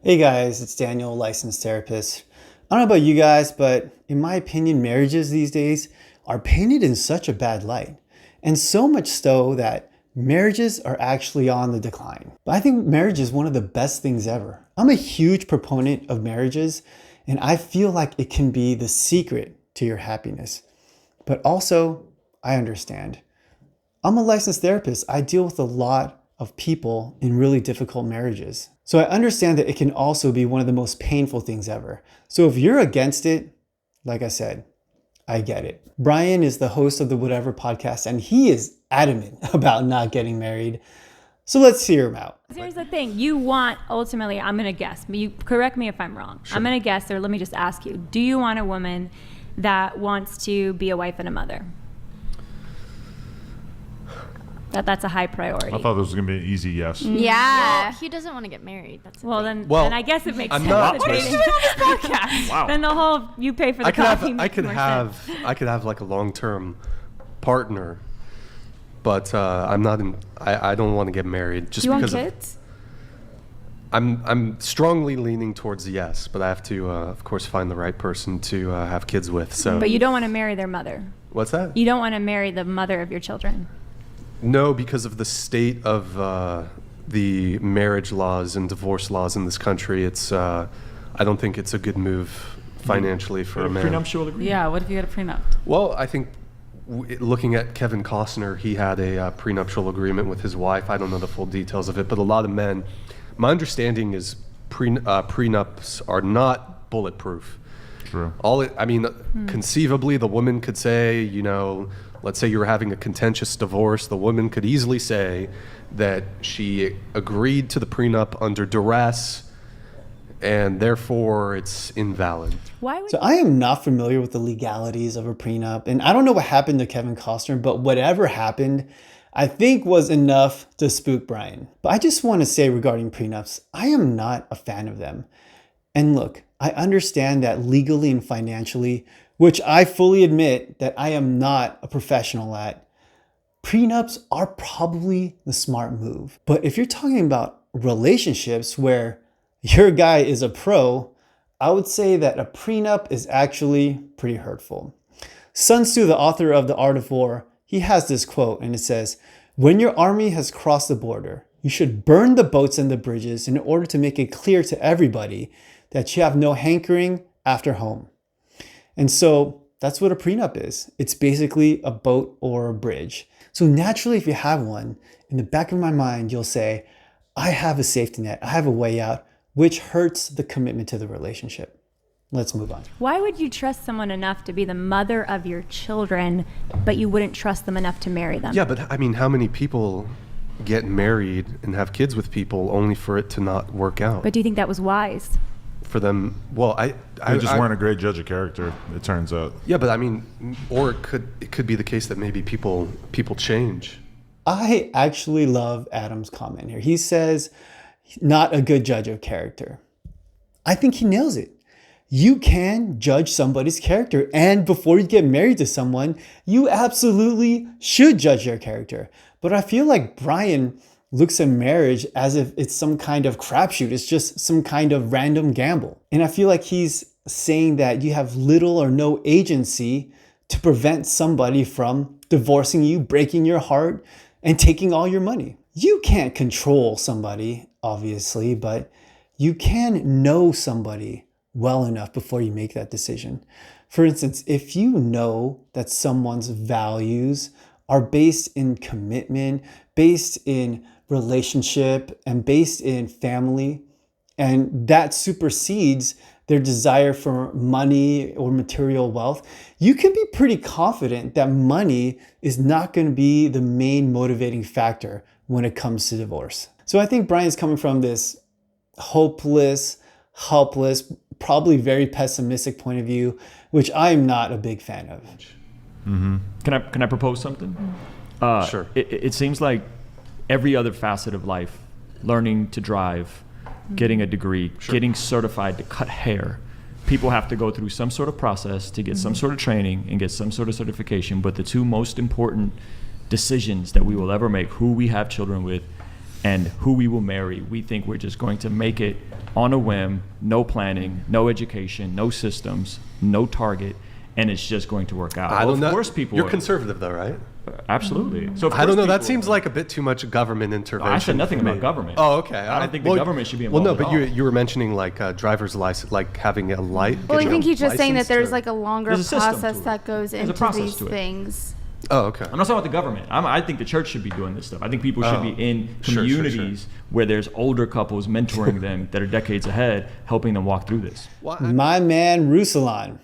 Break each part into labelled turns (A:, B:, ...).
A: Hey guys, it's Daniel, licensed therapist. I don't know about you guys, but in my opinion, marriages these days are painted in such a bad light. And so much so that marriages are actually on the decline. But I think marriage is one of the best things ever. I'm a huge proponent of marriages, and I feel like it can be the secret to your happiness. But also, I understand. I'm a licensed therapist. I deal with a lot of people in really difficult marriages. So I understand that it can also be one of the most painful things ever. So if you're against it, like I said, I get it. Brian is the host of the Whatever podcast, and he is adamant about not getting married. So let's hear him out.
B: Here's the thing. You want, ultimately, I'm going to guess, but you correct me if I'm wrong. Sure. I'm going to guess, or let me just ask you, do you want a woman that wants to be a wife and a mother? That's a high priority.
C: I thought this was going to be an easy yes.
D: Yeah. Well, he doesn't want to get married. That's the thing.
B: Then I guess it makes sense that dating on this podcast. Wow. Then the whole you pay for the coffee.
E: I could have like a long-term partner, but I'm not in. I don't want to get married just because. Do you want kids? I'm strongly leaning towards yes, but I have to, of course, find the right person to have kids with. So.
B: But you don't want to marry their mother.
E: What's that?
B: You don't want to marry the mother of your children.
E: No, because of the state of the marriage laws and divorce laws in this country, it's I don't think it's a good move financially for a man.
C: Prenuptial agreement?
F: Yeah, what if you had a prenup?
E: Well, I think looking at Kevin Costner, he had a prenuptial agreement with his wife. I don't know the full details of it, but a lot of men, my understanding is prenups are not bulletproof.
C: True.
E: Conceivably, the woman could say, let's say you were having a contentious divorce, the woman could easily say that she agreed to the prenup under duress and therefore it's invalid.
A: So I am not familiar with the legalities of a prenup, and I don't know what happened to Kevin Costner, but whatever happened, I think was enough to spook Brian. But I just want to say regarding prenups, I am not a fan of them. And look, I understand that legally and financially, which I fully admit that I am not a professional at, prenups are probably the smart move. But if you're talking about relationships where your guy is a pro, I would say that a prenup is actually pretty hurtful. Sun Tzu, the author of The Art of War, he has this quote, and it says, "When your army has crossed the border, you should burn the boats and the bridges in order to make it clear to everybody that you have no hankering after home." And so that's what a prenup is. It's basically a boat or a bridge. So naturally, if you have one, in the back of my mind, you'll say, I have a safety net. I have a way out, which hurts the commitment to the relationship. Let's move on.
B: Why would you trust someone enough to be the mother of your children, but you wouldn't trust them enough to marry them?
E: Yeah, but how many people get married and have kids with people only for it to not work out?
B: But do you think that was wise?
E: For them, well,
C: they just weren't a great judge of character, it turns out.
E: Yeah, but or it could be the case that maybe people change.
A: I actually love Adam's comment here. He says, not a good judge of character. I think he nails it. You can judge somebody's character, and before you get married to someone, you absolutely should judge their character. But I feel like Brian looks at marriage as if it's some kind of crapshoot. It's just some kind of random gamble. And I feel like he's saying that you have little or no agency to prevent somebody from divorcing you, breaking your heart, and taking all your money. You can't control somebody, obviously, but you can know somebody well enough before you make that decision. For instance, if you know that someone's values are based in commitment, based in relationship, and based in family, and that supersedes their desire for money or material wealth, you can be pretty confident that money is not going to be the main motivating factor when it comes to divorce. So I think Brian's coming from this hopeless, helpless, probably very pessimistic point of view, which I'm not a big fan of.
G: Mm-hmm. Can I propose something?
E: Sure.
G: It seems like every other facet of life, learning to drive, getting a degree, getting certified to cut hair, people have to go through some sort of process to get some sort of training and get some sort of certification. But the two most important decisions that we will ever make, who we have children with and who we will marry, we think we're just going to make it on a whim, no planning, no education, no systems, no target, and it's just going to work out.
E: I don't know.
G: Of course people
E: You're
G: are.
E: Conservative though, right?
G: Absolutely. So
E: I don't know. That seems like a bit too much government intervention.
G: I said nothing
E: for me.
G: about government.
E: Oh, okay.
G: I don't think the government should be involved.
E: Well, no, but
G: at all.
E: you were mentioning like driver's license, like having a light.
D: Well, I think he's just saying that
E: license
D: there's
E: or-
D: like a longer
G: There's a system to
D: process
G: it.
D: that goes
G: There's a
D: into
G: process
D: these
G: to it.
D: things.
E: Oh, okay.
G: I'm not talking about the government. I think the church should be doing this stuff. I think people should be in
E: Sure, sure,
G: communities where there's older couples mentoring them that are decades ahead, helping them walk through this.
A: My man Ruslan,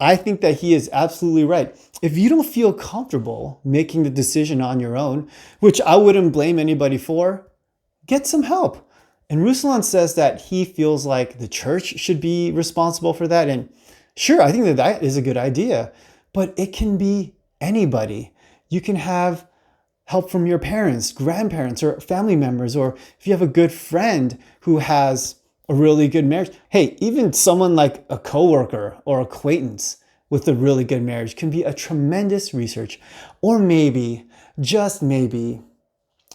A: I think that he is absolutely right. If you don't feel comfortable making the decision on your own, which I wouldn't blame anybody for, get some help. And Ruslan says that he feels like the church should be responsible for that. And sure, I think that that is a good idea, but it can be anybody. You can have help from your parents, grandparents, or family members, or if you have a good friend who has a really good marriage. Hey, even someone like a coworker or acquaintance with a really good marriage can be a tremendous research. Or maybe, just maybe,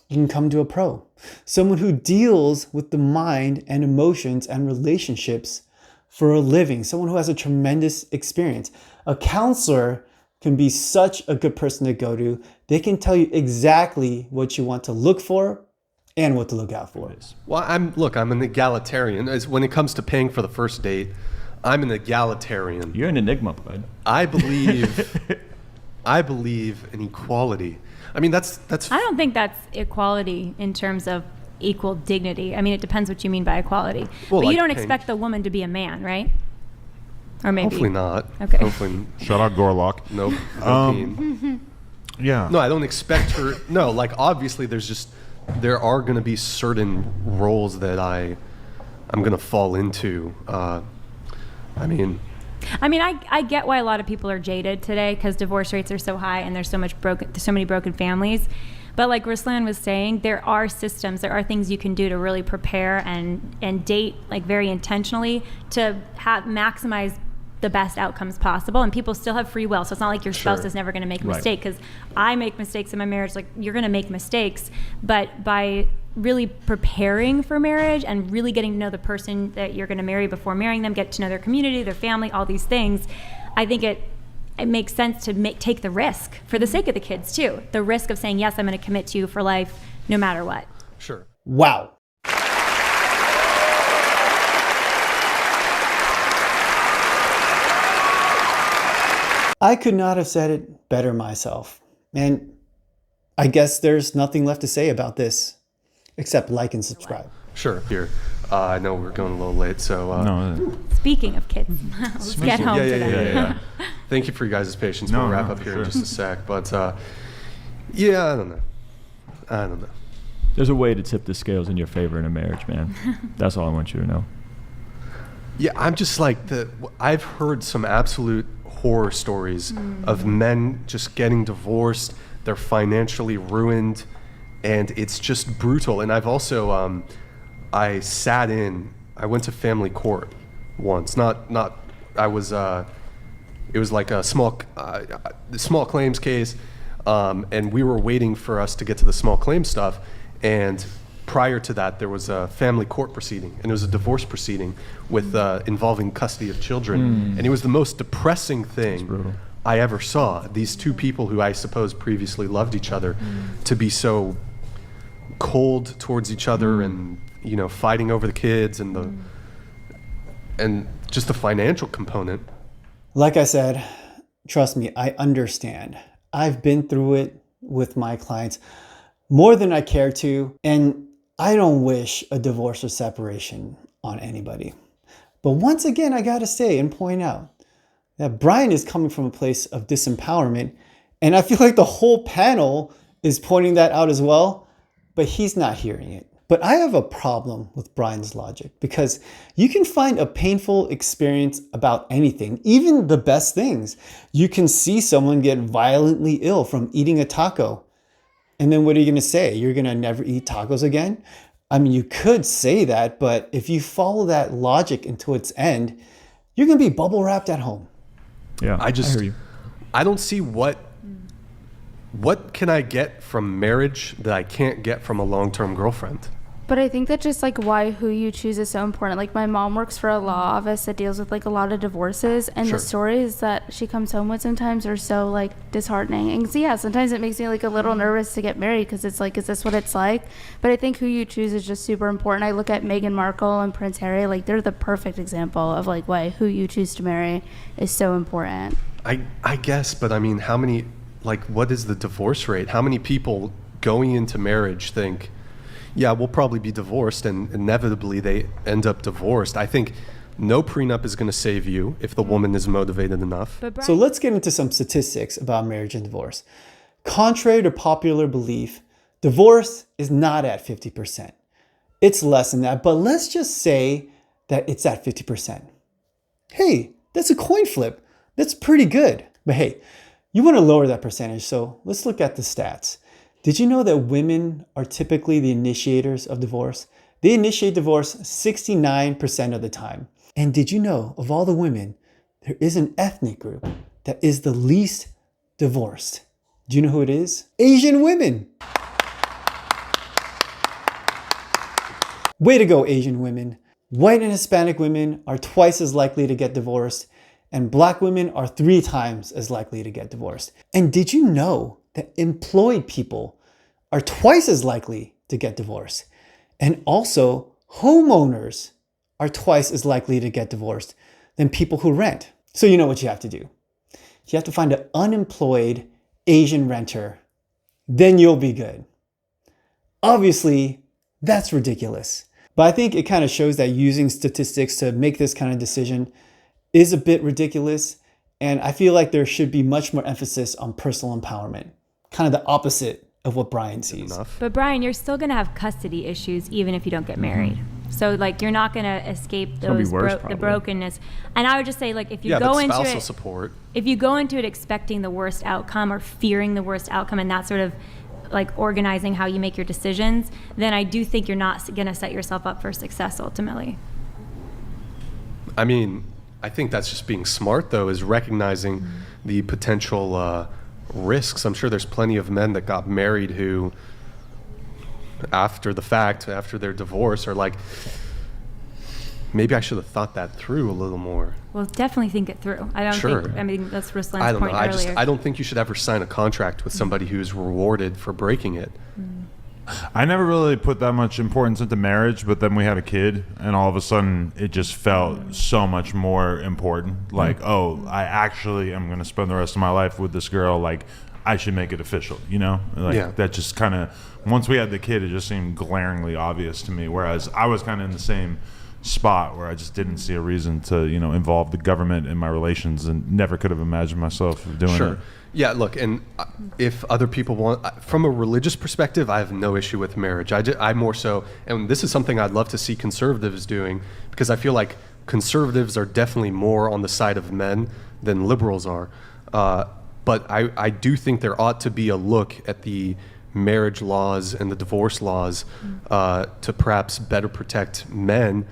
A: you can come to a pro, someone who deals with the mind and emotions and relationships for a living, someone who has a tremendous experience. A counselor can be such a good person to go to. They can tell you exactly what you want to look for and what to look out for.
E: Well, I'm an egalitarian. When it comes to paying for the first date, I'm an egalitarian.
G: You're an enigma, bud.
E: I believe in equality. I mean, that's.
B: I don't think that's equality in terms of equal dignity. I mean, it depends what you mean by equality.
E: Well,
B: but
E: like
B: you don't
E: paying.
B: expect the woman to be a man, right? Or maybe.
E: Hopefully not.
B: Okay.
E: Hopefully.
C: Shout out Gorlock.
E: Nope. No,
C: Yeah.
E: I don't expect her. No, like obviously there are going to be certain roles that I'm going to fall into. I mean,
B: I get why a lot of people are jaded today because divorce rates are so high and there's so many broken families. But like Ruslan was saying, there are systems, there are things you can do to really prepare and date like very intentionally to maximize the best outcomes possible. And people still have free will, so it's not like your spouse
E: Sure.
B: is never going to make a
G: Right.
B: mistake. Because I make mistakes in my marriage, like you're going to make mistakes, but by really preparing for marriage and really getting to know the person that you're going to marry before marrying them, get to know their community, their family, all these things, I think it makes sense to take the risk for the sake of the kids too. The risk of saying, yes, I'm going to commit to you for life no matter what.
E: sure.
A: Wow. I could not have said it better myself. And I guess there's nothing left to say about this except like and subscribe.
E: Sure. Here. I know we're going a little late, so.
C: No.
B: Speaking of kids, let's get home to them.
C: Yeah.
E: Thank you for your guys' patience.
C: No,
E: We'll wrap
C: no,
E: up here
C: sure.
E: in just a sec. But yeah, I don't know.
G: There's a way to tip the scales in your favor in a marriage, man. That's all I want you to know.
E: Yeah, I'm just like I've heard some absolute horror stories of men just getting divorced. They're financially ruined, and it's just brutal. And I've also I went to family court once. It was like a small claims case, and we were waiting for us to get to the small claims stuff. And prior to that, there was a family court proceeding, and it was a divorce proceeding with involving custody of children. And it was the most depressing thing I ever saw. These two people who I suppose previously loved each other to be so cold towards each other, and fighting over the kids and just the financial component.
A: Like I said, trust me, I understand. I've been through it with my clients more than I care to, and I don't wish a divorce or separation on anybody. But once again, I gotta say and point out that Brian is coming from a place of disempowerment, and I feel like the whole panel is pointing that out as well, but he's not hearing it. But I have a problem with Brian's logic, because you can find a painful experience about anything, even the best things. You can see someone get violently ill from eating a taco. And then what are you going to say? You're going to never eat tacos again? I mean, you could say that, but if you follow that logic until its end, you're going to be bubble wrapped at home.
G: Yeah,
E: I
G: hear you.
E: I don't see what what can I get from marriage that I can't get from a long-term girlfriend?
F: But I think that just like who you choose is so important. Like my mom works for a law office that deals with like a lot of divorces, and the stories that she comes home with sometimes are so like disheartening. And so, yeah, sometimes it makes me like a little nervous to get married because it's like, is this what it's like? But I think who you choose is just super important. I look at Meghan Markle and Prince Harry, like they're the perfect example of like why who you choose to marry is so important.
E: I guess, but I mean, how many, like, what is the divorce rate? How many people going into marriage think, yeah, we'll probably be divorced, and inevitably they end up divorced? I think no prenup is going to save you if the woman is motivated enough.
A: So let's get into some statistics about marriage and divorce. Contrary to popular belief, divorce is not at 50%. It's less than that, but let's just say that it's at 50%. Hey, that's a coin flip. That's pretty good. But hey, you want to lower that percentage, so let's look at the stats. Did you know that women are typically the initiators of divorce? They initiate divorce 69% of the time. And did you know, of all the women, there is an ethnic group that is the least divorced? Do you know who it is? Asian women. Way to go, Asian women. White and Hispanic women are twice as likely to get divorced, and Black women are 3 times as likely to get divorced. And did you know that employed people are twice as likely to get divorced? And also, homeowners are twice as likely to get divorced than people who rent. So you know what you have to do. You have to find an unemployed Asian renter. Then you'll be good. Obviously, that's ridiculous. But I think it kind of shows that using statistics to make this kind of decision is a bit ridiculous. And I feel like there should be much more emphasis on personal empowerment. Kind of the opposite of what Brian sees.
B: But Brian, you're still going to have custody issues even if you don't get married. So like you're not going to escape those the brokenness. And I would just say like if you go into it,
E: support.
B: If you go into it expecting the worst outcome or fearing the worst outcome, and that's sort of like organizing how you make your decisions, then I do think you're not going to set yourself up for success ultimately.
E: I mean, I think that's just being smart though, is recognizing the potential risks. I'm sure there's plenty of men that got married who, after the fact, after their divorce, are like, maybe I should have thought that through a little more.
B: Well, definitely think it through. I don't think, I mean, that's Ruslan's point earlier.
E: I don't think you should ever sign a contract with somebody who's rewarded for breaking it.
C: I never really put that much importance into marriage, but then we had a kid, and all of a sudden it just felt so much more important. Like, oh, I actually am going to spend the rest of my life with this girl. Like, I should make it official, you know? Like, that just kind of, once we had the kid, it just seemed glaringly obvious to me. Whereas I was kind of in the same spot where I just didn't see a reason to, you know, involve the government in my relations, and never could have imagined myself doing it.
E: Yeah, look, and if other people want, from a religious perspective, I have no issue with marriage. I more so, and this is something I'd love to see conservatives doing, because I feel like conservatives are definitely more on the side of men than liberals are. But I do think there ought to be a look at the marriage laws and the divorce laws to perhaps better protect men,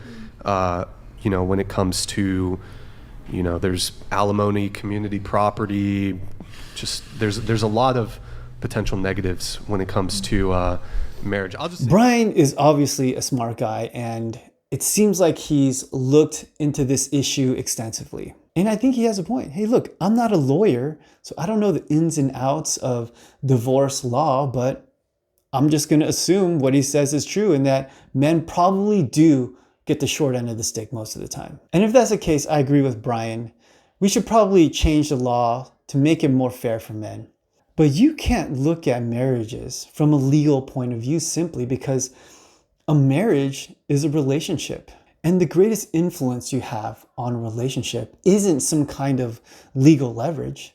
E: you know, when it comes to, you know, there's alimony, community property, just there's a lot of potential negatives when it comes to marriage. I'll just say,
A: Brian is obviously a smart guy, and it seems like he's looked into this issue extensively. And I think he has a point. Hey, look, I'm not a lawyer, so I don't know the ins and outs of divorce law, but I'm just going to assume what he says is true, and that men probably do get the short end of the stick most of the time. And if that's the case, I agree with Brian. We should probably change the law to make it more fair for men. But you can't look at marriages from a legal point of view simply because a marriage is a relationship. And the greatest influence you have on a relationship isn't some kind of legal leverage.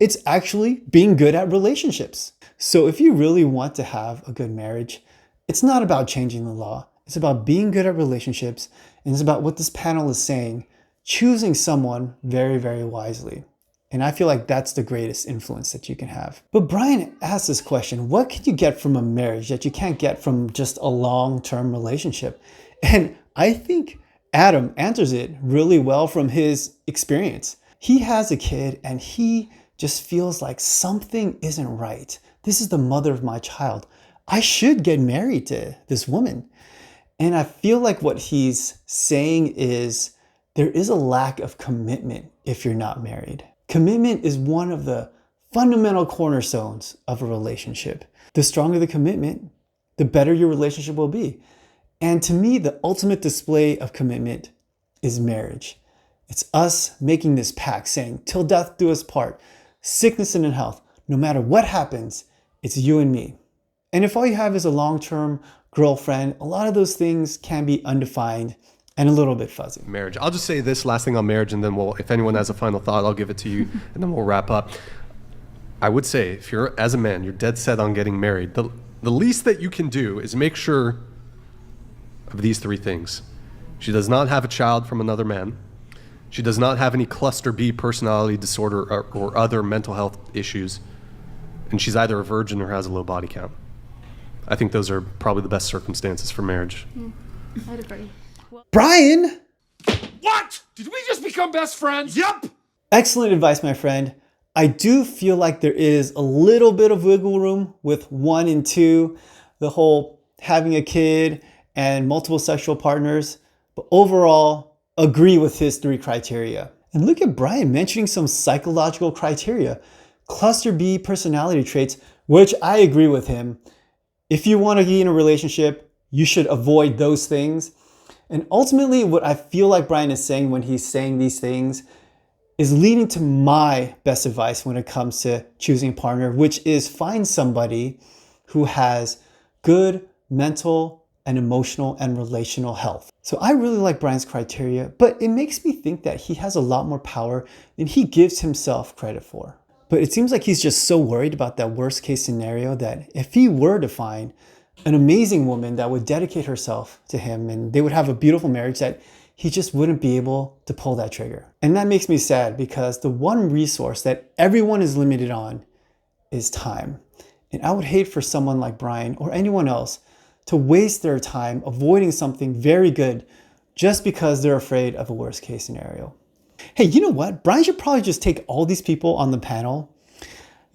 A: It's actually being good at relationships. So if you really want to have a good marriage, it's not about changing the law. It's about being good at relationships. And it's about what this panel is saying, choosing someone very, very wisely. And I feel like that's the greatest influence that you can have. But Brian asked this question, what can you get from a marriage that you can't get from just a long-term relationship? And I think Adam answers it really well from his experience. He has a kid and he just feels like something isn't right. this is the mother of my child. I should get married to this woman. And I feel like what he's saying is there is a lack of commitment if you're not married. Commitment is one of the fundamental cornerstones of a relationship. The stronger the commitment, the better your relationship will be. And to me, the ultimate display of commitment is marriage. It's us making this pact saying, till death do us part, sickness and in health, no matter what happens, it's you and me. And if all you have is a long-term girlfriend, a lot of those things can be undefined and a little bit fuzzy.
E: Marriage. I'll just say this last thing on marriage, and then if anyone has a final thought, I'll give it to you, and then we'll wrap up. I would say, if you're, as a man, you're dead set on getting married, the least that you can do is make sure of these three things. She does not have a child from another man. She does not have any cluster B personality disorder or other mental health issues. And she's either a virgin or has a low body count. I think those are probably the best circumstances for marriage.
F: I'd agree.
A: Brian!
H: What? Did we just become best friends? Yep.
A: Excellent advice, my friend. I do feel like there is a little bit of wiggle room with 1 and 2, the whole having a kid and multiple sexual partners, but overall, agree with his 3 criteria. And look at Brian mentioning some psychological criteria, cluster B personality traits, which I agree with him. If you want to be in a relationship, you should avoid those things. And ultimately, what I feel like Brian is saying when he's saying these things is leading to my best advice when it comes to choosing a partner, which is find somebody who has good mental and emotional and relational health. So I really like Brian's criteria, but it makes me think that he has a lot more power than he gives himself credit for. But it seems like he's just so worried about that worst case scenario that if he were to find an amazing woman that would dedicate herself to him and they would have a beautiful marriage, that he just wouldn't be able to pull that trigger. And that makes me sad because the one resource that everyone is limited on is time. And I would hate for someone like Brian or anyone else to waste their time avoiding something very good just because they're afraid of a worst case scenario. Hey, you know what? Brian should probably just take all these people on the panel,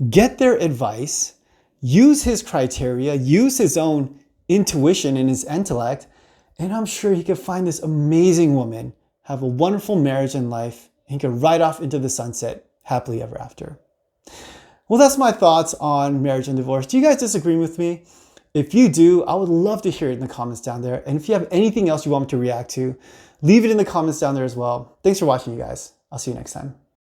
A: get their advice, use his criteria, use his own intuition and his intellect, and I'm sure he could find this amazing woman, have a wonderful marriage and life, and he could ride off into the sunset happily ever after. Well, that's my thoughts on marriage and divorce. Do you guys disagree with me? If you do, I would love to hear it in the comments down there. And if you have anything else you want me to react to, leave it in the comments down there as well. Thanks for watching, you guys. I'll see you next time.